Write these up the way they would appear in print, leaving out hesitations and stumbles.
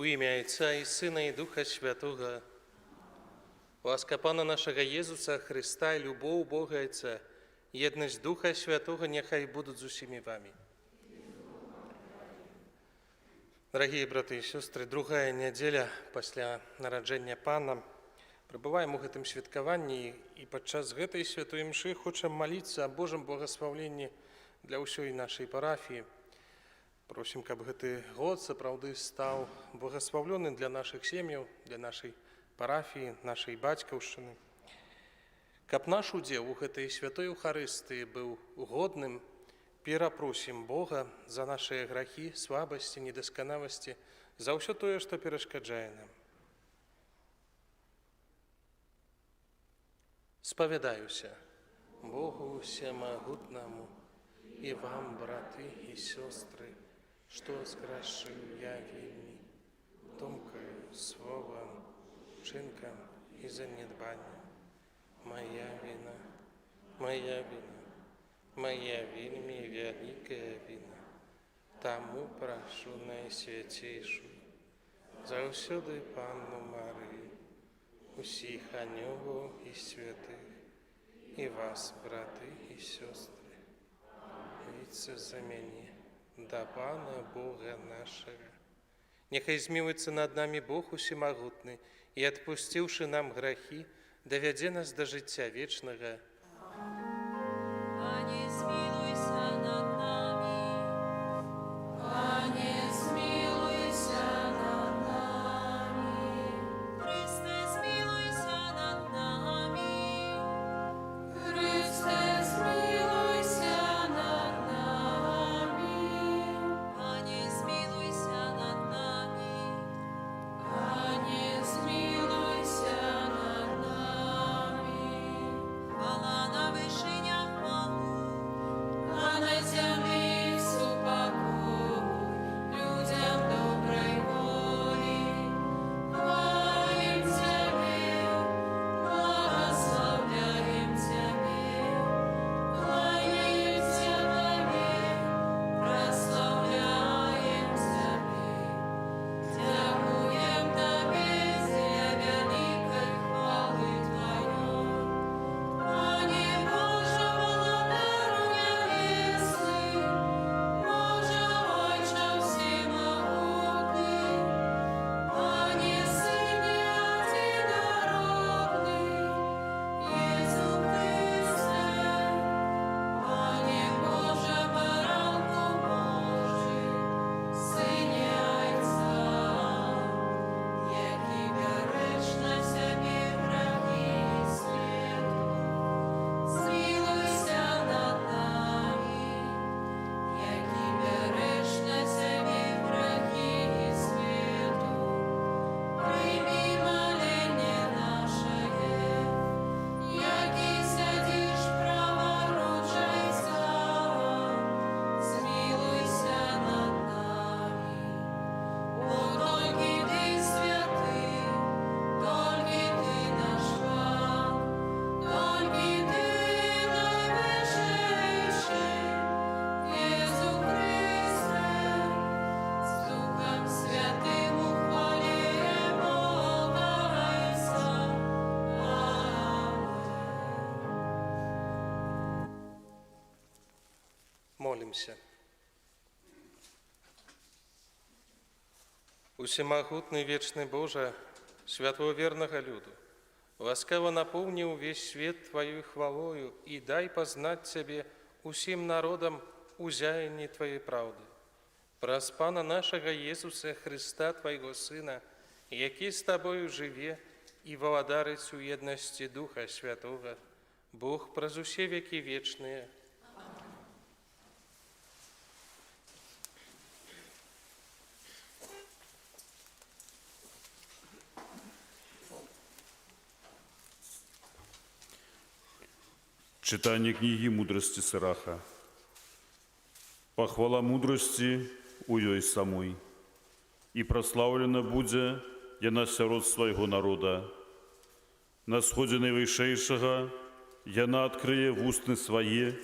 У ім'я Отця і Сина, і Духа Святого. Ласка Пана нашого Єсуса Христа, любов Бога Отця, єдність Духа Святого, нехай будуть з усіми вами. Дорогие браты и сестры, другая неделя пасля нараджэння Пана. Прыбываем у гэтым святкаванні і падчас гэтай святой імшы хочам маліцца о Божым благословенні для ўсёй нашай парафіі. Просім, каб гэты год сапраўды стаў благословленым для нашых сем'яў, для нашай парафіі, нашай бацькаўшчыны. Каб наш удзел у гэтай святой Эўхарыстыі быў годным, перапросім Бога за нашыя грахі, слабасці, недасканаласці, за ўсё тое, што перашкаджае нам. Спавядаюся Богу всемагутнаму і вам, браты і сёстры, што зграшыў я вельмі, думкаю, словам, чынкам і занядбанням. Моя віна, моя віна. Моя вельмі вялікая віна, таму прашу найсвяцейшую, заўсёды Панну Марыю, усіх анёлаў і святых, і вас, браты і сёстры, моліться за мяне, да Пана Бога нашага. Няхай змілуецца над намі Бог усемагутны і, адпусціўшы нам грахі, давядзе нас да жыцця вечнага. Молимся. Усемагутны вечны Божа, святловернага люду, ласкава напоўні ўвесь свет Тваёй хвалою і дай пазнаць Цябе усім народам у зяянні Тваёй праўды. Праз Пана нашага Jesуса Христа, Твайго Сына, які з Табою жыве і валадарыць у еднасці Духа Святога, Бог праз усе векі вечныя. Читание книги «Мудрости Сираха». Похвала мудрости у ёй самой, и прославлена будзе яна сярод свайго народа. На сходзе найвышэйшага яна адкрые вусны свае,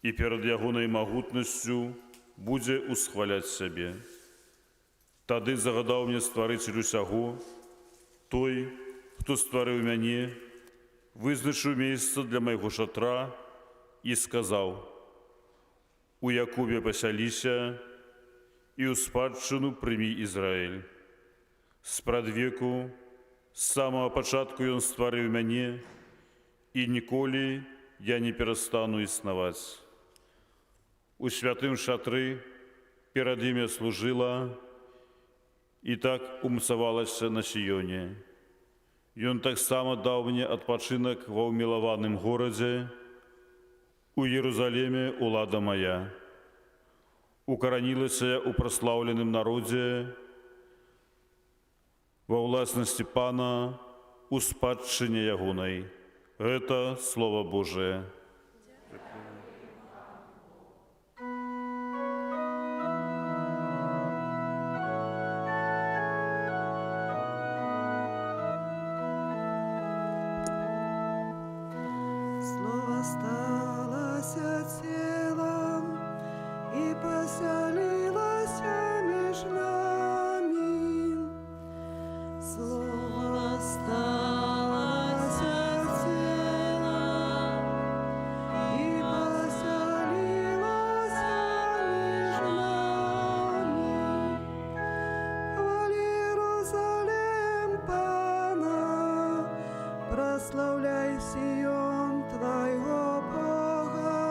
и перед ягонай магутнасцю будзе усхваляць сябе. Тады загадаў мне стварыцель усяго, той, хто стварыў мяне, вызначыў месца для майго шатра і сказаў: у Якубе пасяліся і ў спадчыну прымі Ізраіль. Спрадвеку, з самага пачатку ён стварыў мяне, і ніколі я не перастану існаваць. У святым шатры перад ім я служыла і так умцавалася на Сіёне. Ён таксама даў мне адпачынак ва ўмілаваным горадзе, у Єрусаліме улада моя. Укаранілася я у праслаўленым народзе, ва ўласнасці Пана, у спадчыне ягонай. Гэта Слово Божие. Слово сталося телом и поселилось меж нами. Слово сталося телом и поселилось меж нами. Хвали Иерусалим Пана, прославляй Сион Твоего Бога,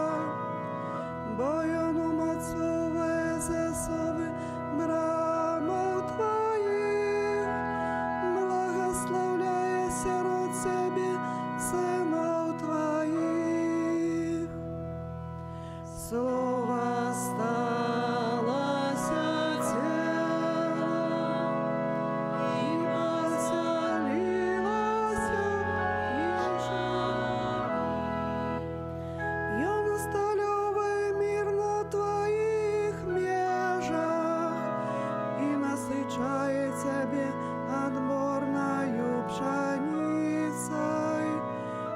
бо Он умацовує засови брамов Твоих, благословляє сирот Себе сынов Твоих. Слово сталося телом и поселилось меж нами. И Он усталёвывает мир на Твоих межах и насыщает Тебе отборною пшеницей.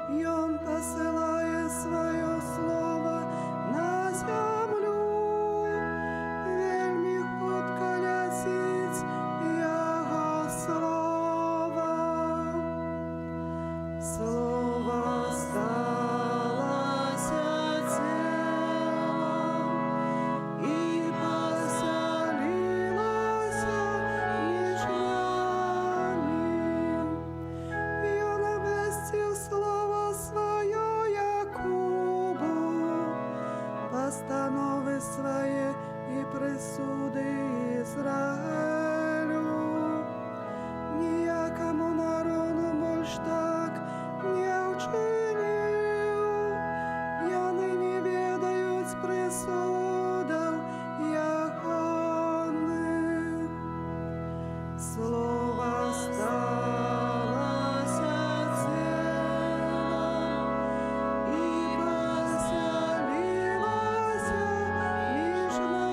И Он посылает Свое Слово на землю, вельми хутко лясить Его Слово. Слово сталося телом и поселилось меж нами. И Он обвестил Слово Свое Якубу, постановы Свои и присуды Израилю. Ніякому народу больш так не вчинив, яны не ведають присудов ягоних. Слово сталося телом і поселилося між нами.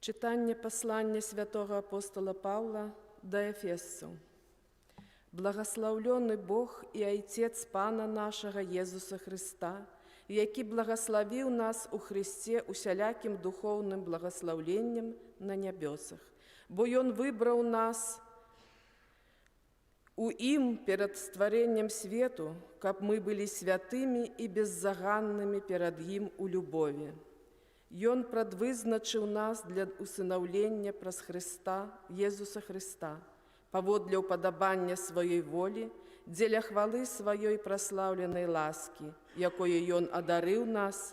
Читання послання святого апостола Павла до Ефесців. Благословлений Бог і Отець Пана нашого Єсуса Христа, який благословив нас у Христі усяляким духовним благословленням на небесах. Бо Він вибрав нас у Ім перед створенням світу, каб ми були святими і беззаганними перед Ім у любові. Ён прадвызначыў нас для усынаўлення праз Христа, Єсуса Христа, паводле ўпадабання сваёй волі, дзеля хвалы сваёй праслаўленай ласкі, якое Ён адарыў нас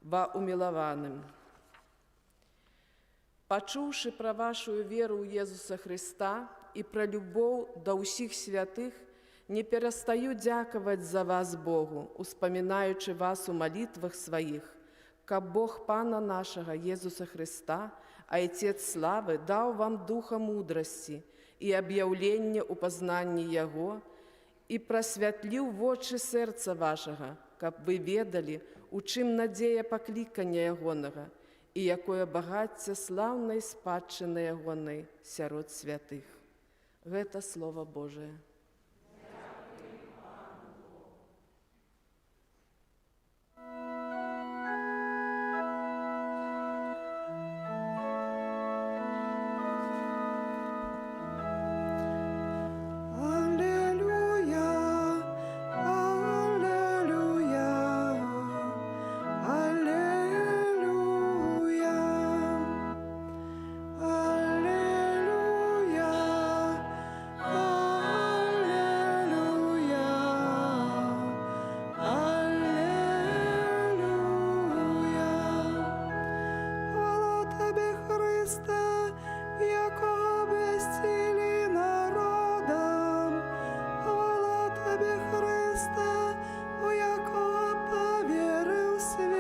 ва умілаваным. Пачуўшы пра вашу веру ў Єсуса Христа і пра любоў да ўсіх святых, не перастаю дзякаваць за вас Богу, успамінаючы вас у малітвах сваіх, каб Бог Пана нашага Єсуса Христа, Отец славы, даў вам духа мудрасці і аб'яўлення ў пазнанні Яго і прасвятліў вочы сэрца вашага, каб вы ведалі, у чым надзея паклікання Ягонага, і якое багацце слаўнай спадчыны ягонай сярод святых. Гэта Слова Божие. Аллилуйя, аллилуйя, аллилуйя, аллилуйя, аллилуйя, аллилуйя. Хвала Тобі, Христе, якого безцілі народам. Хвала Тобі, Христе, у якого повірив світ.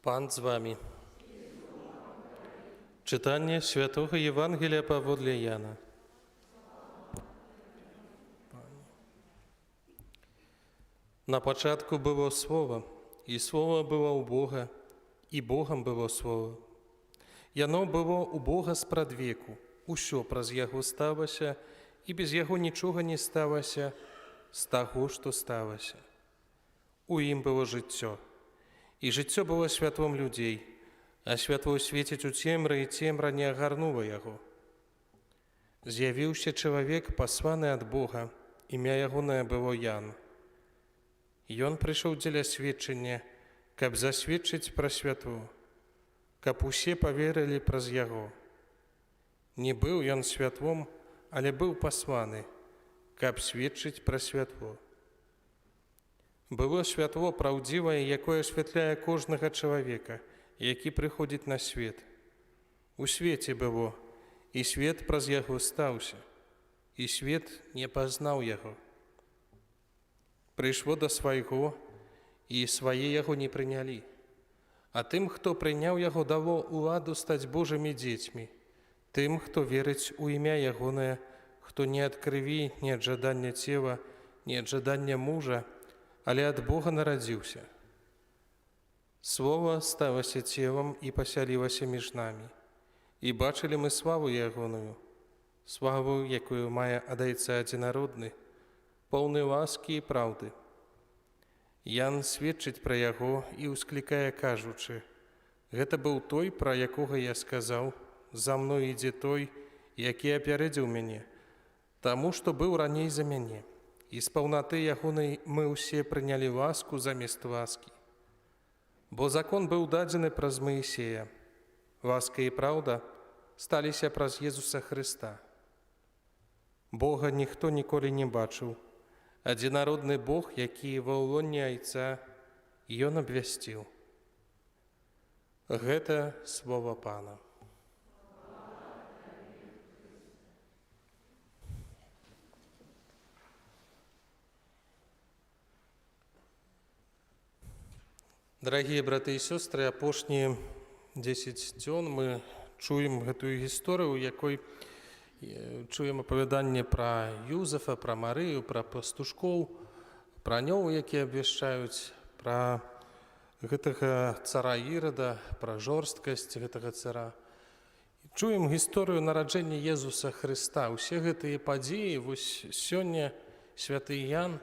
Пан з вами. Читання Святого Євангелія паводле Яна. На початку було Слово, і Слово було у Бога, і Богом було Слово. Яно було у Бога спрадвеку, усьо праз Яго сталося, і без Яго нічога не сталося з таго, што сталося. У ім было жыццё, і жыццё было святлом людзей, а святло свеціць у цемры, і цемра не агарнула яго. З'явіўся чалавек, пасланы ад Бога, імя ягонае было Ян. Ён прыйшоў дзеля сведчання, каб засведчыць пра святло, каб усе паверылі праз яго. Не быў ён святлом, але быў пасланы, каб сведчыць пра святло. Было святло праўдзівае, якое асвятляе кожнага чалавека, які прыходзіць на свет. У свеце было, і свет праз яго стаўся, і свет не пазнаў яго. Прыйшло да свайго, і свае яго не прынялі. А тым, хто прыняў яго, дало уладу стаць Божымі дзецьмі, тым, хто верыць у імя ягонае, хто не ад крыві, не ад жадання цела, не ад жадання мужа, але ад Бога нарадзіўся. Слово сталося целом і пасялілася між намі. І бачылі мы славу ягоную, славу, якую мае ад Айца адзінародны, поўны ласкі і праўды. Ян сведчыць пра яго і ўсклікае, кажучы: «Гэта быў той, пра якога я сказаў, за мной ідзе той, які апярэдзіў мяне, таму, што быў раней за мяне. І з паўнаты ягонай мы ўсе прынялі ласку замест ласкі. Бо закон быў дадзены праз Маісея, ласка і праўда сталіся праз Езуса Хрыста. Бога ніхто ніколі не бачыў, адзінародны Бог, які ва ўлоне Айца, Ён абвясціў». Гэта Слова Пана. Дарагія браты і сёстры, апошнія 10 дзён мы чуем гэтую гісторыю, у якой чуем апавяданне пра Юзефа, пра Марыю, пра пастушкоў, пра анёлаў, якія абвяшчаюць, пра гэтага цара Ірада, пра жорсткасць гэтага цара. Чуем гісторыю нараджэння Езуса Хрыста. Усе гэтыя падзеі вось сёння святы Ян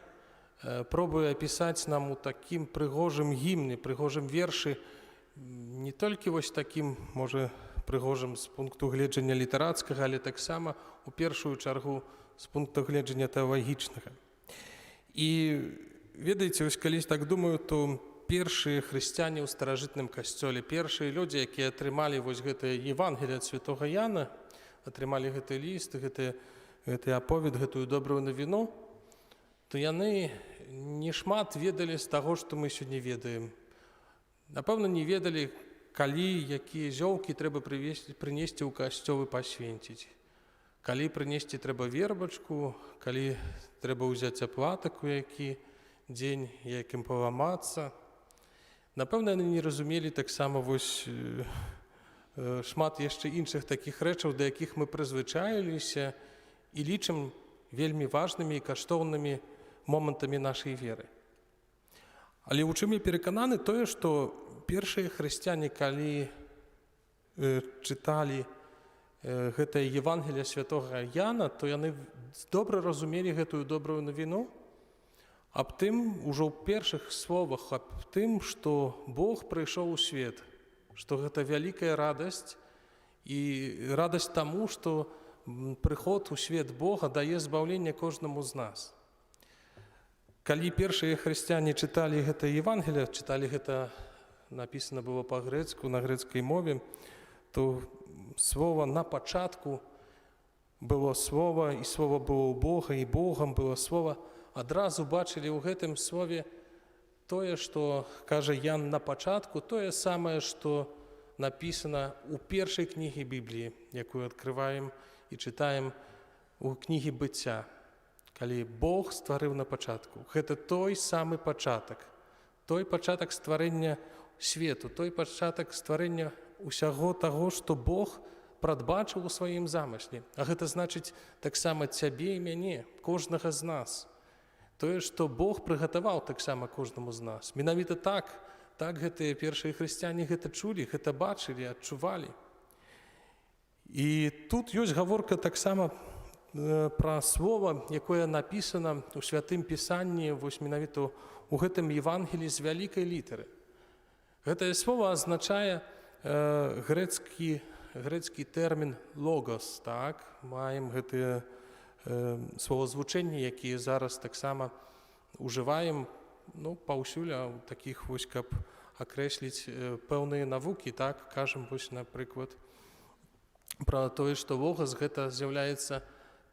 пробуе апісаць нам у такім прыгожым гімне, прыгожым вершы, не толькі вось такім, можа, прыгожым з пункту гледжання літарацкага, але таксама у першую чаргу з пункту гледжання тэалагічнага. І ведаеце, вось калісь так думаю, то першыя хрысціяне ў старажытным касцёле, першыя людзі, якія атрымалі вось гэтае Евангелие ад святога Яна, атрымалі гэты ліст, гэты аповед, гэтую добрую навіну, то яны не шмат ведалі з таго, што мы сёння ведаем. Напэўна, не ведалі, калі якія зёлкі трэба прынесці ў касцёл і пасвенціць. Калі прынесці трэба вербачку, калі трэба ўзяць аплатак у які дзень, якім паламацца. Напэўна, яны не разумелі таксама вось шмат яшчэ іншых такіх рэчаў, да якіх мы прызвычаіліся і лічым вельмі важнымі і каштоўнымі момантамі нашай веры. Але ў чым я перакананы тое, што першыя хрысціяне, калі чыталі гэтае Евангелие святога Яна, то яны добра разумелі гэтую добрую навіну аб тым, ужо ў першых словах, аб тым, што Бог прыйшоў у свет, што гэта вялікая радасць і радасць таму, што прыход у свет Бога дае збаўленне кожнаму з нас. Калі першыя хрысціяне чыталі гэта Евангелие, чыталі гэта, напісана было па-грэцку, на грэцкай мове, то слова «на пачатку» было слова, і слова было ў Бога, і Богам было слова. Адразу бачылі ў гэтым слове тое, што кажа Ян на пачатку, тое самае, што напісана ў першай кнігі Бібліі, якую адкрываем і чытаем у кнігі быцця. Калі Бог стварыў на пачатку. Гэта той самы пачатак. Той пачатак стварэння свету, той пачатак стварэння усяго таго, што Бог прадбачыў у сваім замысле. А гэта значыць таксама цябе і мяне, кожнага з нас. Тое, што Бог прыгатаваў таксама кожнаму з нас. Менавіта так гэтыя першыя хрысціяне гэта чулі, гэта бачылі, адчувалі. І тут ёсць гаворка таксама пра слова, якое напісана ў святым пісанні, вось менавіта ў гэтым Евангеліі з вялікай літары. Гэтае слова азначае грэцкі тэрмін «логос». Так? Маем гэтыя словазвучэнні, якія зараз таксама ужываем паўсюль у такіх вось, каб акрэсліць пэўныя навукі. Так? Кажам, вось, напрыклад, пра тое, што логос гэта з'яўляецца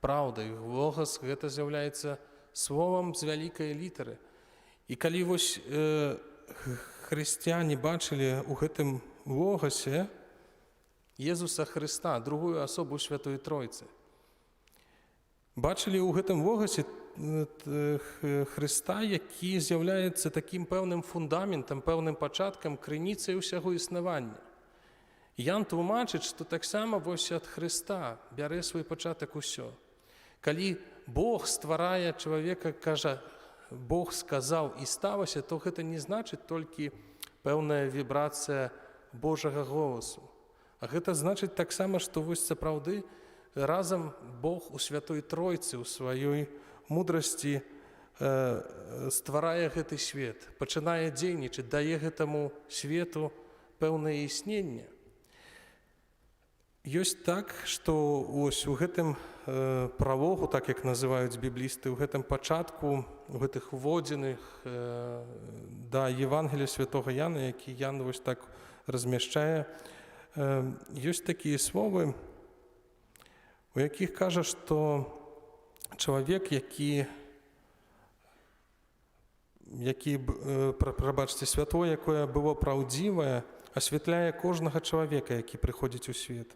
праўдай, логос гэта з'яўляецца словам з вялікай літары. І калі вось хрысціяне бачылі ў гэтым логасе Езуса Хрыста, другую асобу Святой Тройцы, бачылі ў гэтым логасе Хрыста, які з'яўляецца такім пэўным фундаментам, пэўным пачаткам, крыніцай усяго існавання. Ян тлумачыць, што таксама вось ад Хрыста бярэ свой пачатак усё. Калі Бог стварае чалавека, кажа, Бог сказаў і сталася, то гэта не значыць толькі пэўная вібрацыя Божага голасу. А гэта значыць таксама, што вось сапраўды разам Бог у Святой Тройцы, у сваёй мудрасці стварае гэты свет, пачынае дзейнічаць, дае гэтаму свету пэўнае існенне. Ёсць так, што ось у гэтым пралогу, так як называюць біблісты, у гэтым пачатку, у гэтых уводзіных да Евангелія святога Яна, які Ян вось так размяшчае, ёсць такія словы, у якіх кажа, што чалавек, які прабачце, святло, якое было праўдзівае, асвятляе кожнага чалавека, які прыходзіць у свет.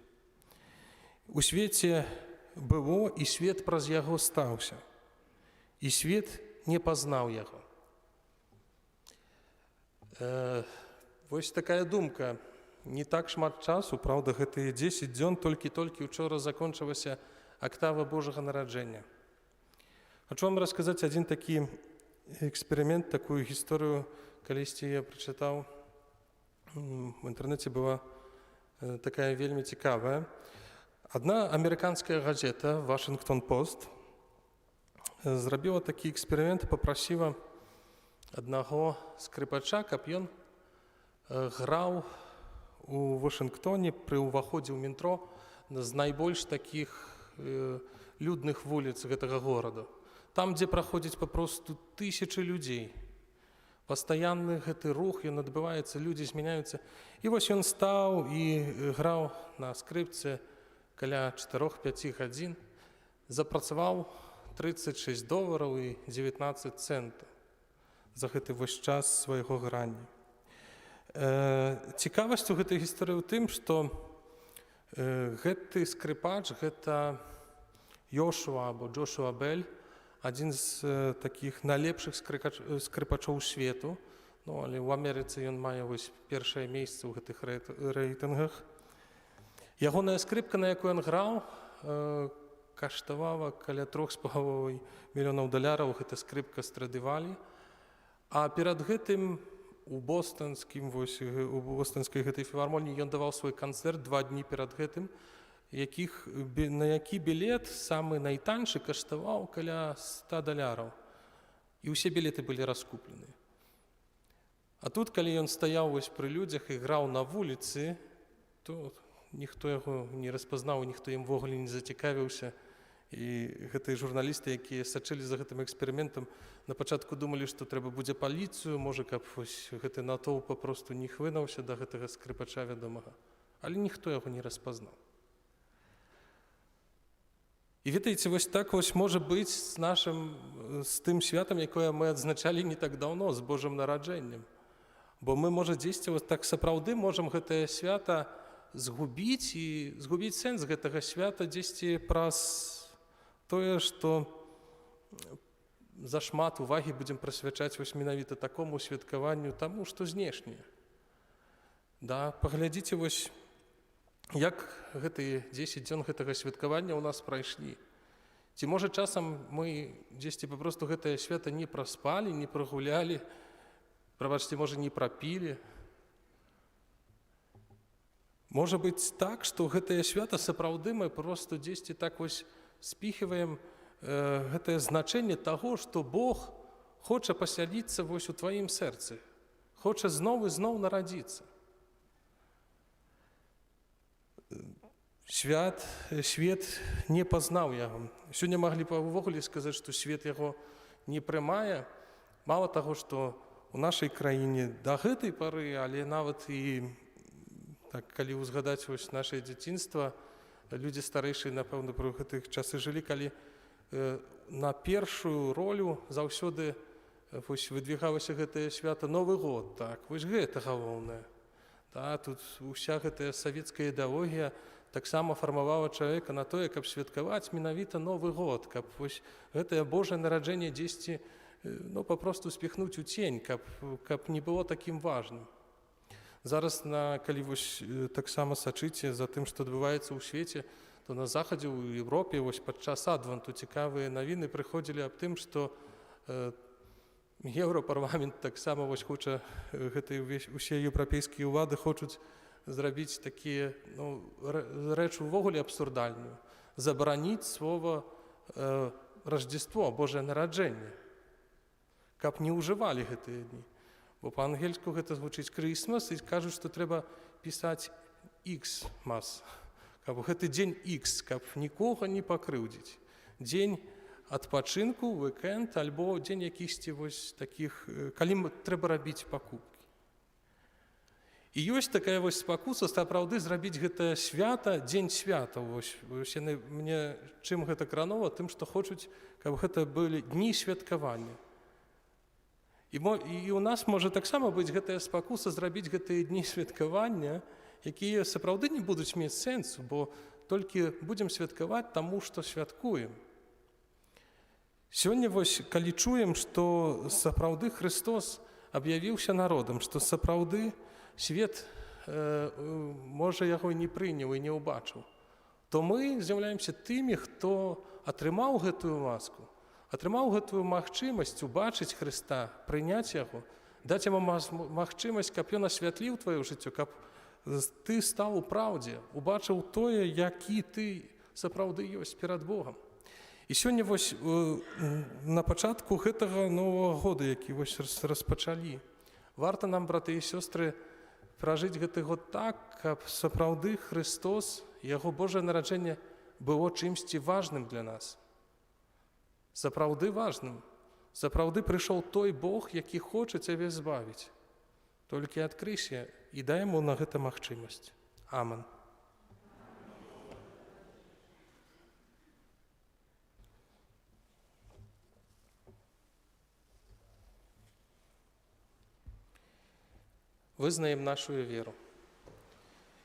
У свеце было, і свет праз яго стаўся, і свет не пазнаў яго. Вось такая думка. Не так шмат часу, праўда, гэтыя 10 дзён, толькі учора закончылася актава Божага нараджэння. Хачу вам расказаць адзін такі эксперымент, такую гісторыю, калісьці я прачытаў. В інтэрнэце была такая вельмі цікавая. Адна амерыканская газета «Вашингтон-Пост» зрабіла такі эксперымент, папрасіла аднаго скрыпача, каб ён граў у Вашынгтоне пры ўваходзе ў метро з найбольш такіх людных вуліц гэтага гораду. Там, дзе праходзіць папросту тысячы людзей. Пастаянны гэты рух, ён адбываецца, людзі змяняюцца. І вось ён стаў і граў на скрыпцы каля 4-5 гадзін, запрацаваў $36 і 19 центаў за гэты вось час свайго грання. Цікавасць у гэтай гісторыі ў тым, што гэты скрыпач, гэта Йошуа або Джошуа Бель, адзін з такіх найлепшых скрыпачоў свету. Ну, але ў Амерыцы ён мае вось першае месца ў гэтых рэйтынгах. Ягоная скрыпка, на якой ён граў, каштавала каля $3,5 мільёнаў. Гэта скрыпка Страдывалі. А перад гэтым у бостанскай гэтай філармоніі ён даваў свой канцэрт 2 дні перад гэтым, на які білет самы найтаншы каштаваў каля $100. І ўсе білеты былі раскуплены. А тут, калі ён стаяў вось пры людзях і граў на вуліцы, то ніхто яго не распазнаў, ніхто ім ввогуле не зацікавіўся. І гэтыя журналісты, якія сачылі за гэтым эксперыментам, на пачатку думалі, што трэба будзе паліцыю, можа, каб вось гэты натоўп папросту не хвынуўся да гэтага скрыпача вядомага. Але ніхто яго не распазнаў. І ведаеце, вось так вось можа быць з тым святам, якое мы адзначалі не так даўно, з Божым нараджэннем. Бо мы, можа, дзесьці вось так сапраўды можам гэтае свята згубіць і згубіць сэнс гэтага свята дзесьці праз тое, што зашмат увагі будзем прысвячаць вось менавіта такому святкаванню, таму, што знешняе. Да, паглядзіце вось, як гэтыя 10 дзён гэтага святкавання ў нас прайшлі. Ці, можа, часам мы дзесьці папросту гэтае свята не праспалі, не прагулялі, прабачце, можа, не прапілі. Можа быць так, што гэтае свята сапраўды мы проста дзесьці так вось спіхваем гэтае значэнне таго, што Бог хоча пасяліцца вось у тваім сэрцы, хоча зноў і зноў нарадзіцца. Свет не пазнаў яго. Сёння маглі б увогуле сказаць, што свет яго не прымае. Мала таго, што у нашай краіне да гэтай пары, але нават і так, калі ўзгадаць вось нашае дзяцінства, людзі старэйшыя, напэўна, пры гэтых часы жылі, калі на першую ролю заўсёды вось выдвигалася гэтае свята Новы год. Так, вось гэта галоўнае. Да, тут уся гэтая савецкая ідэалогія таксама фармавала чалавека на тое, каб святкаваць менавіта Новы год, каб вось гэтае Божае нараджэнне дзесьці папросту спіхнуць у цень, каб не было такім важным. Зараз, калі вось таксама сачыце за тым, што адбываецца ў свеце, то на Захадзе, у Еўропе, вось падчас адванту цікавыя навіны прыходзілі аб тым, што Еўрапарламент таксама вось хоча, усе еўрапейскія ўлады хочуць зрабіць такія рэч увогуле абсурдальную, забараніць слова Рождество, Божае нараджэнне, каб не ўжывалі гэтыя дні. Бо па-ангельску гэта звучыць Christmas, і кажуць, што трэба пісаць Xmas, каб гэты дзень X, каб нікога не пакрыўдзіць. Дзень адпачынку, уикенд, альбо дзень якісьці вось такіх, калі трэба рабіць пакупкі. І ёсць такая вось спакуса сапраўды зрабіць гэта свята, дзень свята. Вось яны мне чым гэта кранова, тым, што хочуць, каб гэта былі дні святкавання. І у нас можа таксама быць гэтая спакуса зрабіць гэтыя дні святкавання, якія сапраўды не будуць мець сэнсу, бо толькі будзем святкаваць таму, што святкуем. Сёння вось, калі чуем, што сапраўды Христос аб'явіўся народам, што сапраўды свет, можа, яго не прыняў і не ўбачыў, то мы з'яўляемся тымі, хто атрымаў гэтую ласку, атрымаў гэтую магчымасць убачыць Хрыста, прыняць яго, даць яму магчымасць, каб ён асвятліў тваё жыццё, каб ты стаў у праўдзе, убачыў тое, які ты сапраўды ёсць перад Богам. І сёння вось на пачатку гэтага Новага года, які вось распачалі, варта нам, браты і сёстры, пражыць гэты год так, каб сапраўды Христос, яго Божае нараджэнне было чымсьці важным для нас. Сапраўды важным. Сапраўды прыйшоў той Бог, які хоча цябе збавіць. Толькі адкрыйся і дай яму на гэта магчымасць. Аман. Вызнаем нашу веру.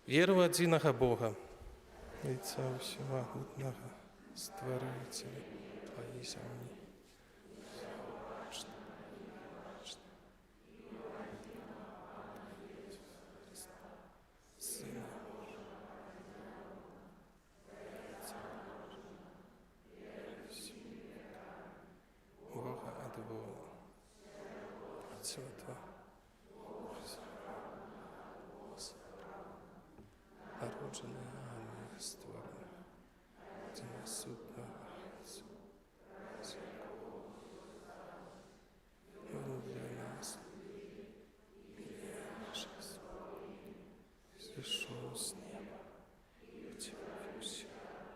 Веру адзінага Бога, Отца Всемогутнього, Стварителя твоей земли. святого. Народжений Анна, створена, ти нас судна, Он для нас, зійшов з неба, втілився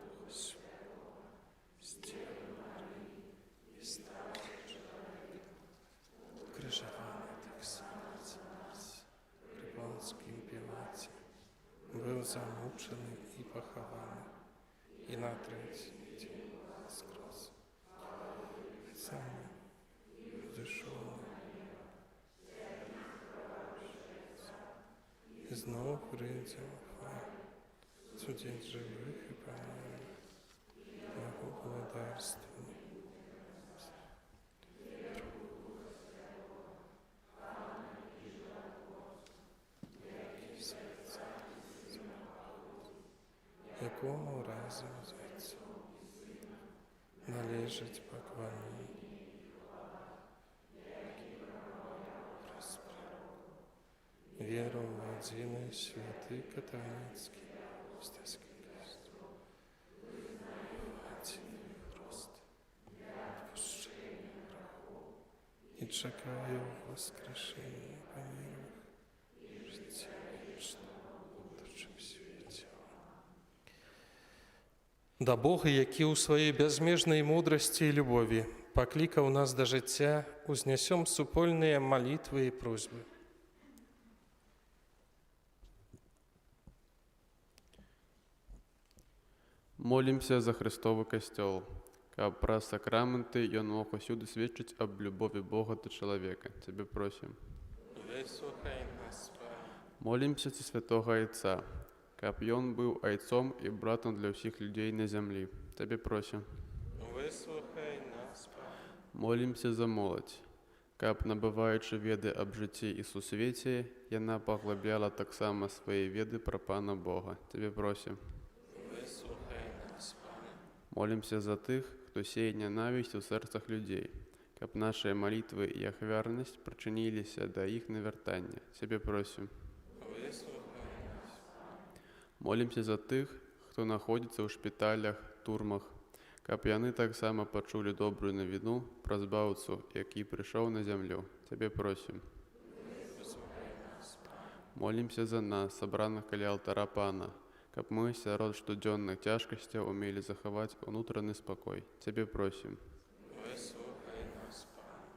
Духа Святого, з Діви Марії, і став крижований так само смерть, при Понтськім Пілаті, був замучений і похований, і на третій день воскрес. Саме зійшов і знову прийде судить живих і померлих, Його благодарствую. Якому разом зайцю належить поклоніння. Віру в один святий католицький апостольський крест. Один хрест, відпущення грехов, і чекаю воскрешення померлих, життя вічного, будучи в світі. Да Бог, який у своїй безмежній мудрості і любові покликав нас до життя, узнесем супольні молитви і просьби. Молімся за Христовий костьол, каб праз сакраменти ён мог усюди свідчить об любові Бога до чоловіка. Тебе просим. Вислухай нас, Пане. Молімся за святого Айця, каб ён быў айцом і братом для всіх людей на землі. Тебе просим. Вислухай нас, Пане. Молімся за моладзь, каб, набываючы веды аб жыцці і сусвеце, яна паглыбляла таксама свае веды пра Пана Бога. Тебе просим. Вислухай нас, Пане. Молімся за тых, хто сеє ненависть у сэрцах людзей, каб нашыя малітвы і ахвярнасць прычыніліся да іх навяртання. Цябе просім. Вислухай нас. Молімся за тых, хто знаходзіцца ў шпіталях, турмах, каб яны таксама пачулі добрую навіну пра збаўцу, які прыйшоў на зямлю. Цябе просім. Молімся за нас, сабраных каля алтара Пана, каб мы сярод штодзённых цяжкасцяў умелі захаваць унутраны спакой. Цябе просім. Вислухай нас, Пане.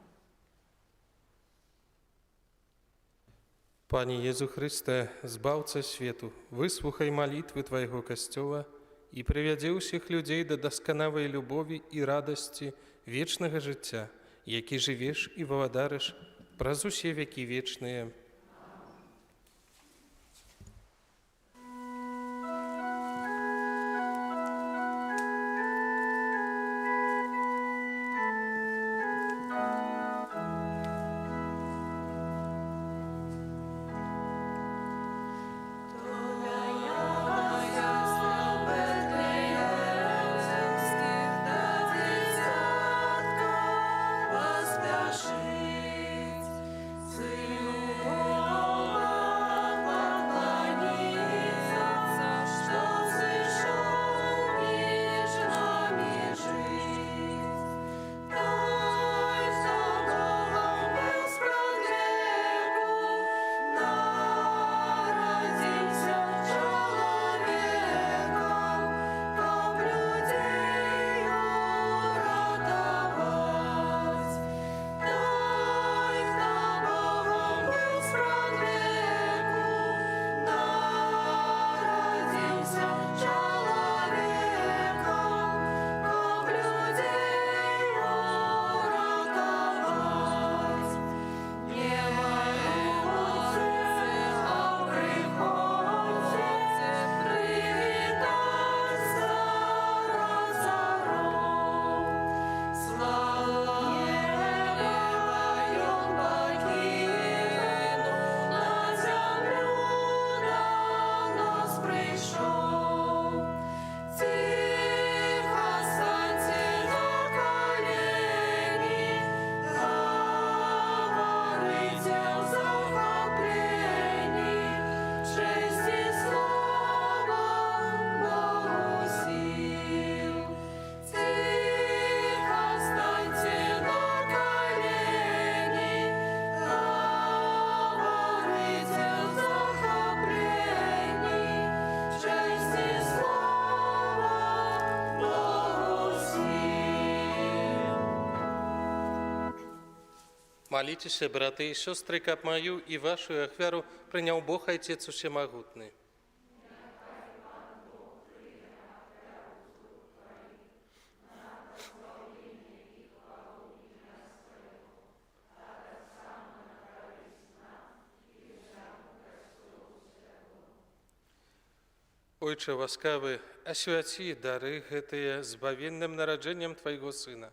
Пане Єзу Христе, Збаўца свету, выслухай малітвы Твайго Касцёла і прывядзе ўсіх людзей да дасканавай любові і радасці вечнага жыцця, які жывеш і валадарыш праз усе векі вечныя. Сину Молитесь, браты и сестры, каб мою и вашу ахвяру принял Бог Отец Всемогутный. Ojcze łaskawy, освяти дары гэтыя збавенным нараджэннем Твайго Сына,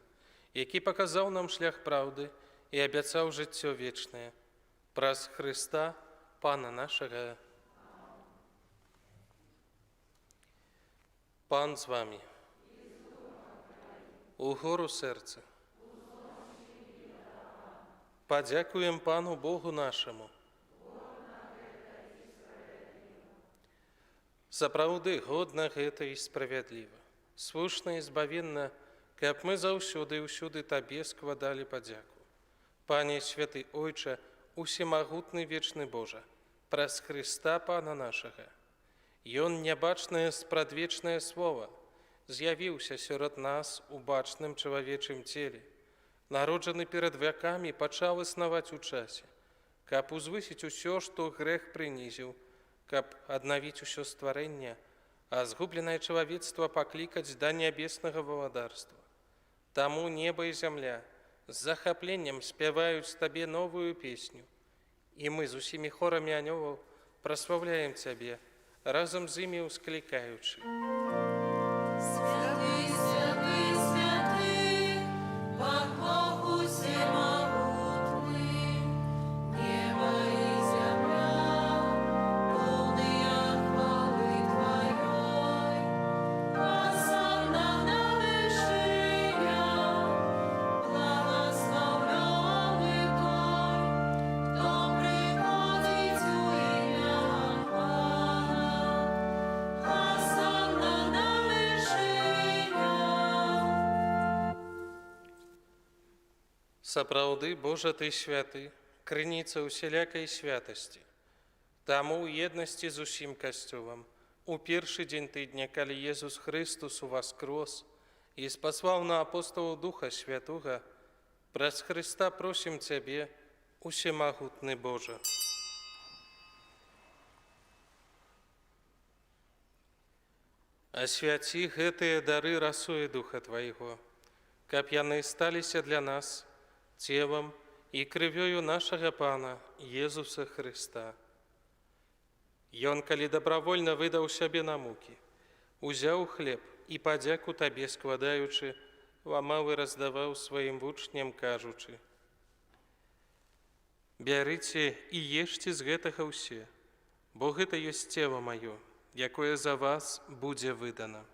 які паказаў нам шлях праўды і абяцаў жыццё вечнае. Праз Христа, Пана нашага. Пан з вами. Угору серце. Падзякуем Пану Богу нашаму. Сапраўды годна гэта і справядліва, слушна і збавенна, каб мы заўсёды і ўсюды Табе складалі падзяку. Пане святы Ойча, усемагутны вечны Божа, праз Христа Пана нашага. Ён нябачнае спрадвечнае слова з'явіўся сярод нас у бачным чалавечым целе, народжаны перад вякамі, пачаў існаваць у часе, каб узвысіць усё, што грэх прынізіў, каб аднавіць усё стварэнне, а згубленае чалавецтва паклікаць да нябеснага валадарства. Таму неба і зямля з захапленнем спяваюць Табе новую песню, і мы з усімі хорамі анёлаў праслаўляем Цябе, разам з імі ўсклікаючы. Святый, святый, святый, Пан Бог усемогутный, небо и земля, полные хвалы Твоей. Осанна на вершинях, благословенный Той, кто приходит у имя Пана. Осанна на вершинях. Сапраўды, Божа, Ты святы, крыніца усялякай святасці. Таму ў еднасці з усім касцёлам, у першы дзень тыдня, калі Езус Христус уваскрос і спаслаў на апостолаў Духа Святога, праз Христа просім Цябе, усемагутны Божа. Асвяці гэтыя дары расою Духа Твайго, каб яны сталіся для нас целам і крывёю нашага Пана Езуса Христа. Ён, калі дабравольна выдаў сябе на мукі, узяў хлеб і падзяку Табе складаючы, ламаў і раздаваў сваім вучням, кажучы: «Бярыце і ешце з гэтага ўсе, бо гэта ёсць цела маё, якое за вас будзе выдана».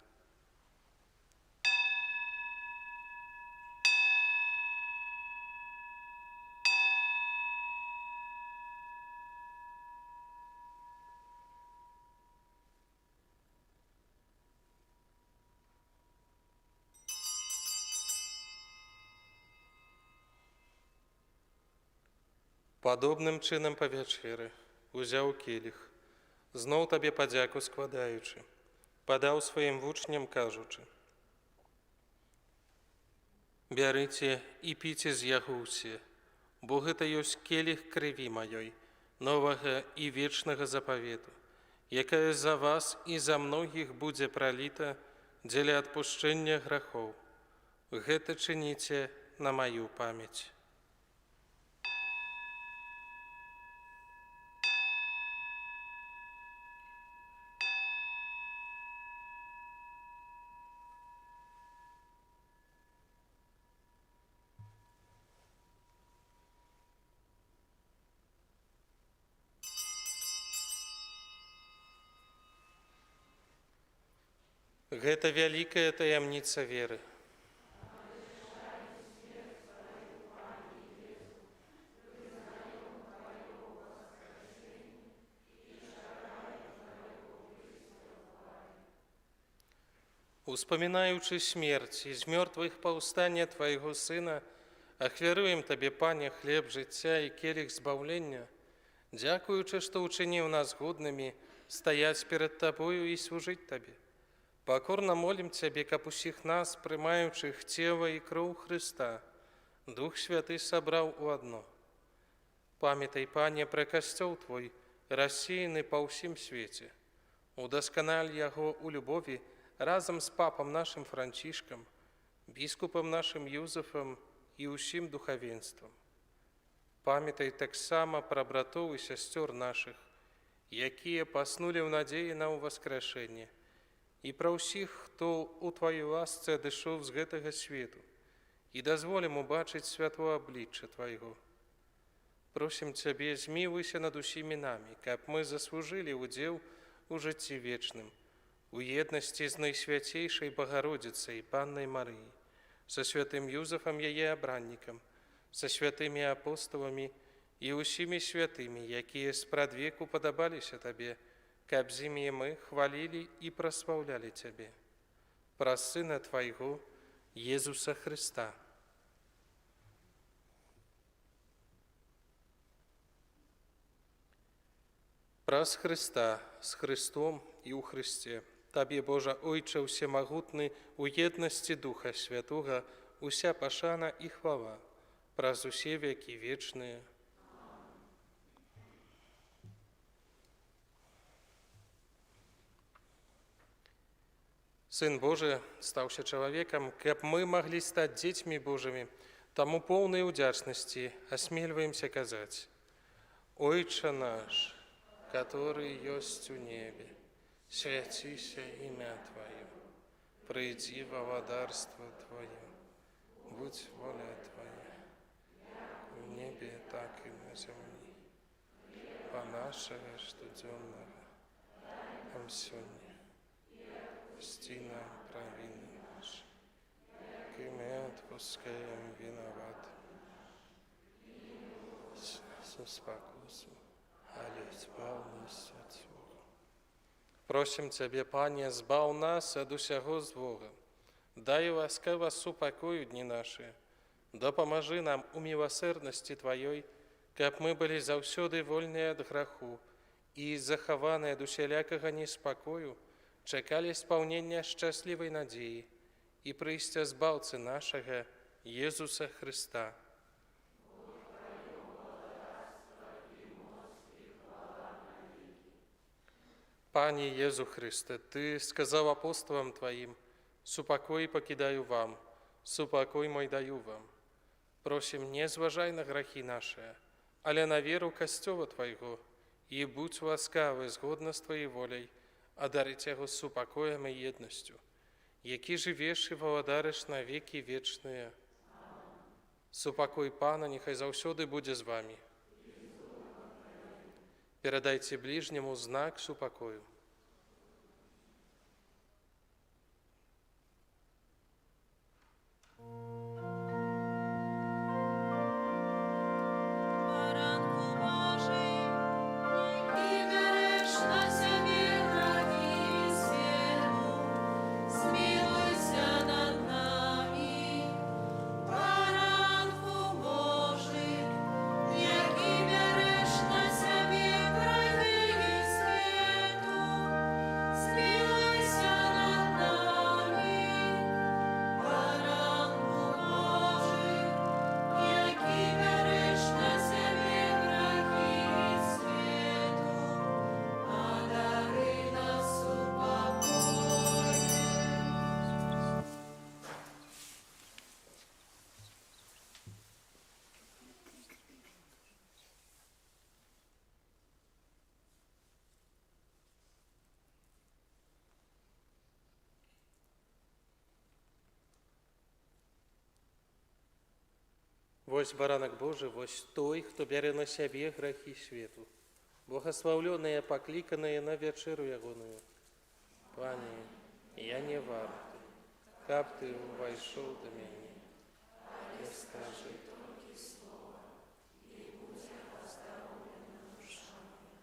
Падобным чынам па вячэры узяў келіх, зноў Табе падзяку складаючы, падаў сваім вучням, кажучы: «Бярыце і піце з яго ўсе, бо гэта ёсць келіх крыві маёй, новага і вечнага запавету, якая за вас і за многіх будзе праліта дзеля адпушчэння грахоў. Гэта чыніце на маю памяць». Гэта вялікая таямніца веры. Успамінаючы смерць і з мёртвых паўстання Твайго Сына, ахвяруем Табе, Пане, хлеб жыцця і келіх збаўлення, дзякуючы, што ўчыніў нас годнымі стаяць перад Табою і служыць Табе. Пакорна молім Цябе, каб усіх нас, прымаючых цела і кроў Христа, Дух Святы сабраў у адно, Памятай, Пане, пра касцёл Твой, рассеяны па ўсім свеце. Удасканаль яго ў любові разам з папам нашым Францішкам, біскупам нашым Юзефам і ўсім духавенствам. Памятай таксама пра братоў і сясцёр нашых, якія паснулі ў надзеі на ўваскрэшэнне, і пра ўсіх, хто ў Тваёй ласцы адышоў з гэтага свету, і дазволім убачыць святло аблічча Твайго. Просім Цябе, змілуйся над усімі намі, каб мы заслужылі ўдзел у жыцці вечным, у еднасці з найсвяцейшай Багародзіцай Паннай Марыі, са святым Юзефам яе абраннікам, са святымі апостоламі і ўсімі святымі, якія спрадвеку падабаліся Табе, каб з імі мы хвалілі і праслаўлялі Цябе. Праз Сына Твайго, Езуса Христа. Праз Христа, з Христом і ў Христе, Табе, Божа Ойче Всемагутны, у єдності Духа Святого, уся пашана і хвала, праз усе веки вечные. Сын Божий стаўся чалавекам, каб мы маглі стаць дзецьмі Божымі, таму поўнай удзячнасці асмельваемся казаць: Ойче наш, который есть у небе, святися имя Твое, прийди во владарство Твое, будь воля Твоя, в небе, так и на земле. По нашего штоденного нам сегодня, прости нам провины наши, как и мы отпускаем виноватым. С спокусом, але збав нас ад злога. Просім Цябе, Пане, збаў нас ад усяго злога. Дай ласкава супакою дні наші. Дапамажы нам у міласэрнасці Тваёй, каб мы былі заўсёды вольныя ад граху і захаваныя ад усялякага неспакою, чакалі спаўнення шчаслівай надзеі і прыйсця збаўцы нашага Езуса Христа. Пане Езу Христе, Ты сказал апостолам Твоим: «Супокой покидаю вам, супокой мой даю вам». Просим, не зважай на грахи наши, але на веру Костёла Твоего, и будь ласкавы згодно с Твоей волей, одарить Его супокоем и едностью, які живеш и владариш на веки вечные. Супокой Пана нехай заўсёды будзе з вами. Передайте ближнему знак супокою. Baranku Boży, i береш на себе грехи світу, змилуйся над нами. Baranku Boży, який береш на себе грехи світу, змилуйся над нами. Baranku Boży, який береш на себе грехи світу, одари нас упокоєм. Вось баранак Божий, вось той, хто бярэ на сябе грахі свету. Благословленыя, пакліканыя на вячэру ягоную. Пане, я не варты, каб ты увайшоў да мяне. Не скажы толькі слова, і будзе паздарowlена душа моя.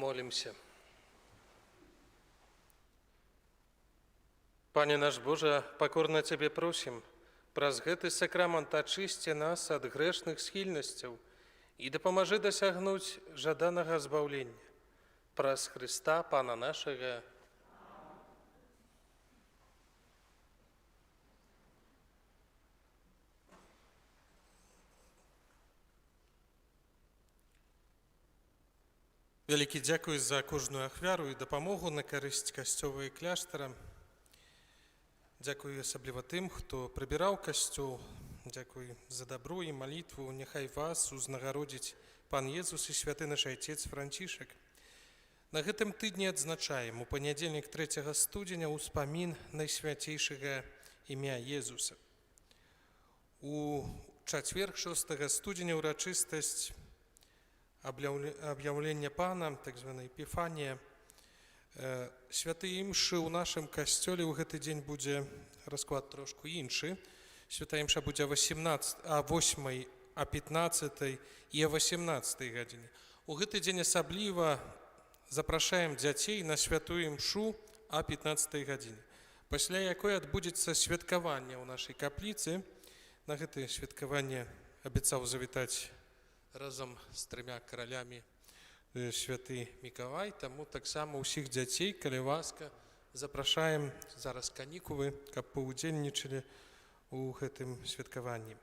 Помолимся. Пане наш Боже, покорно Тебе просим, праз гэты сакрамент ачысці нас ад грэшных схільнасцяў і дапамажы дасягнуць жаданага збаўлення. Праз Христа, Пана нашага. Вялікі дзякуй за кожную ахвяру і дапамогу на карысць касцёла і кляштара. Дзякуй асабліва тым, хто прыбіраў касцёл. Дзякуй за дабро і малітву. Няхай вас узнагародзіць Пан Езус і святы наш Айцец Францішак. На гэтым тыдні адзначаем у панядзельнік 3 студзеня ўспамін найсвяцейшага імя Езуса. У чацверг 6 студзеня ўрачыстасць аб'яўлення Пана, так званая Эпіфанія. Святы імшы ў нашым касцёле ў гэты дзень будзе расклад трошку іншы. Святая імша будзе о 8, о 15 і о 18 гадзіне. У гэты дзень асабліва запрашаем дзяцей на святую імшу о 15 гадзіне, пасля якой адбудзецца святкаванне ў нашай капліцы. На гэтае святкаванне абяцаў завітаць разам з 3 каралямі святы Мікавай, таму таксама ўсіх дзяцей, калі ласка, запрашаем, зараз канікулы, каб паўдзельнічалі ў гэтым святкаванні.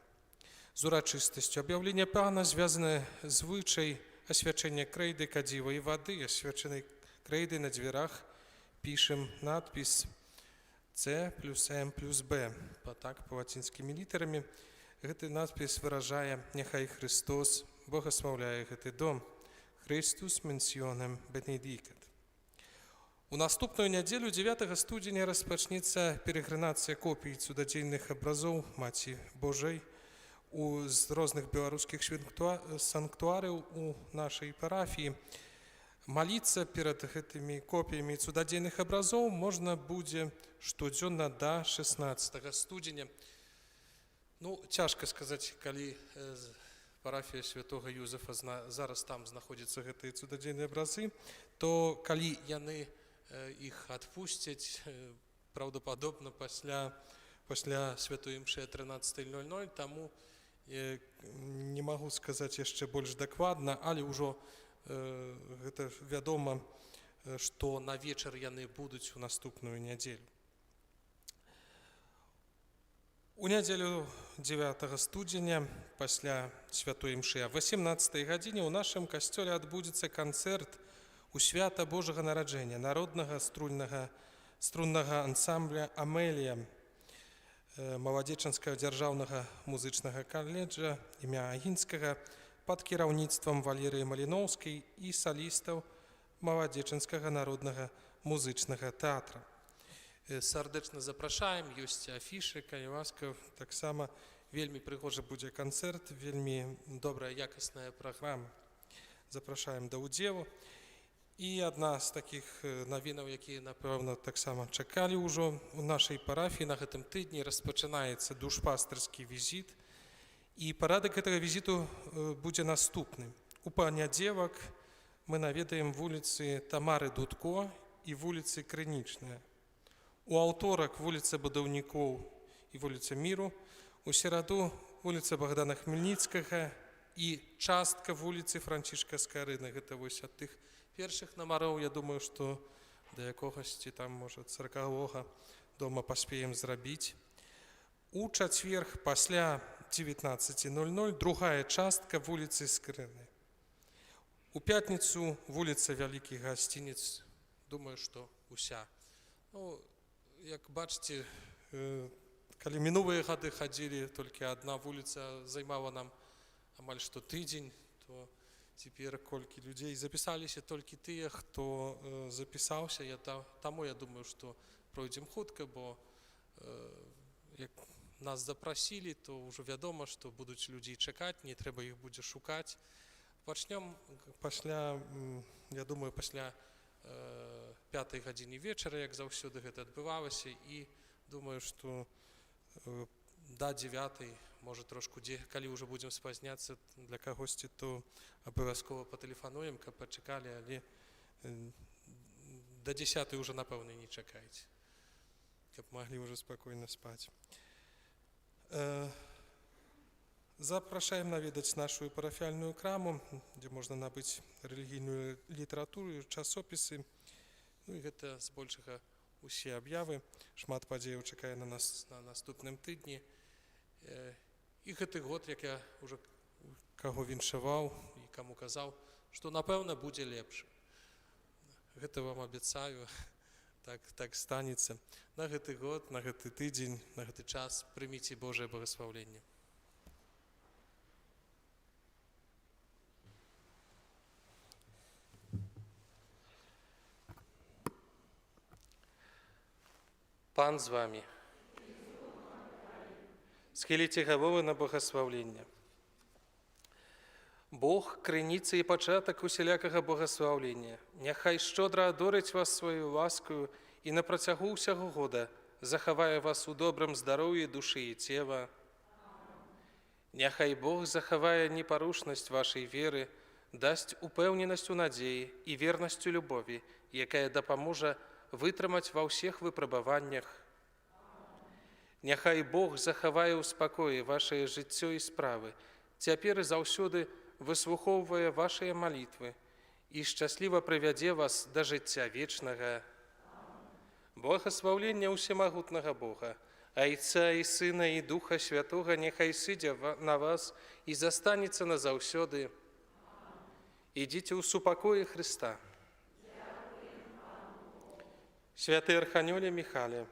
З урачыстасцю аб'яўлення Пана звязана звычай асвячэння крэйды, кадзіва і вады. Асвячанай крэйды на дзвярах пішем надпіс С плюс М плюс Б, па лацінскімі літарамі. Гэты надпіс выражае: няхай Христос благословляе гэты дом. Христус менсіонем бенедикат. У наступную нядзелю 9 студзеня распачнецца перагранацыя копій цудадзейных абразоў Маці Божай з розных беларускіх санктуарыў у нашай парафіі. Маліцца перад гэтымі копіямі цудадзейных абразоў можна будзе штодзённа да 16 студзеня. Цяжка сказаць, калі парафія святога Юзефа зараз там знаходзяцца гэтыя цудадзейныя абразы, то калі яны іх адпусцяць, праўдападобна пасля святой імшы 13:00, таму не магу сказаць яшчэ больш дакладна, але ўжо гэта вядома, што на вечар яны будуць у наступную нядзелю. У нядзелю 9 студзеня пасля святой імшы о 18 гадзіне ў нашым касцёле адбудзецца канцэрт у свята Божага нараджэння народнага струннага ансамбля «Амелія» Маладзечанскага дзяржаўнага музычнага каледжа імя Агінскага пад кіраўніцтвам Валерыі Маліноўскай і салістаў Маладзечанскага народнага музычнага тэатра. Сардэчна запрашаем, ёсць афішы, калі ласка, таксама вельмі прыгожы будзе канцэрт, вельмі добрая якасная праграма. Запрашаем да ўдзелу. І адна з такіх навінаў, якія, напэўна, таксама чакалі ўжо у нашай парафіі, на гэтым тыдні распачынаецца душпастырскі візіт. І парадак гэтага візіту будзе наступны. У панядзелак мы наведаем вуліцы Тамары Дудко і вуліцы Крынічная. У аўторак вуліца Будаўнікоў і вуліца Міру, у сераду вуліца Богдана Хмельніцкага і частка вуліцы Францішка Скарыны. Гэта вось ад тых першых нумароў, я думаю, што да якогасьці там, можа, 40-го дома паспеем зрабіць. У чацверг пасля 19:00 другая частка вуліцы Скарыны. У пятніцу вуліца Вялікі Гасцінец, думаю, што уся. Як бачыце, калі мінулыя гады хадзілі, толькі адна вуліца займала нам амаль што тыдзень, то цяпер колькі людзей запісаліся, толькі тыя, хто запісаўся. Таму я думаю, што пройдзем хутка, бо як нас запрасілі, то ўжо вядома, што будуць людзей чакаць, не трэба іх будзе шукаць. Пачнём пасля, я думаю, пасля 5 гадзіны вечара, як заўсёды гэта адбывалася, і думаю, што да 9, можа трошку, калі ўжо будзем спазняцца для кагосьці, то абавязкова патэлефануем, каб пачакалі, але До 10 уже, напевно, не чекайте, щоб могли уже спокійно спати. Запрашаем наведаць нашу парафіяльную краму, дзе можна набыць рэлігійную літаратуру, часопісы. Ну і гэта збольшага усе аб'явы. Шмат падзеяў чакае на нас на наступным тыдні. І гэты год, як я уже каго віншаваў і каму казаў, што напэўна будзе лепш. Гэта вам абяцаю, так станецца. На гэты год, на гэты тыдзень, на гэты час прыміце Божае благаслаўленне. Пан з вами. Схилите головы на богословление. Бог, крыніца і пачатак усялякага богословлення, няхай щодра адорить вас свою ласкою і на працягу ўсяго года захавае вас у добрым здароўі душы і цела. Няхай Бог захавае непарушнасць вашай веры, дасць упэўненасць у надзеі і вернасць у любові, якая дапаможа вытрымаць ва ўсіх выпрабаваннях. Няхай Бог захавае ў спакоі вашае жыццё і справы, цяпер і заўсёды выслухоўвае вашыя малітвы і шчасліва прывядзе вас да жыцця вечнага. Благаслаўленне ўсемагутнага Бога, Айца і Сына і Духа Святога няхай сыдзе на вас і застанецца назаўсёды. Ідзіце ў супакоі Хрыста. Святый Арханёле Михале,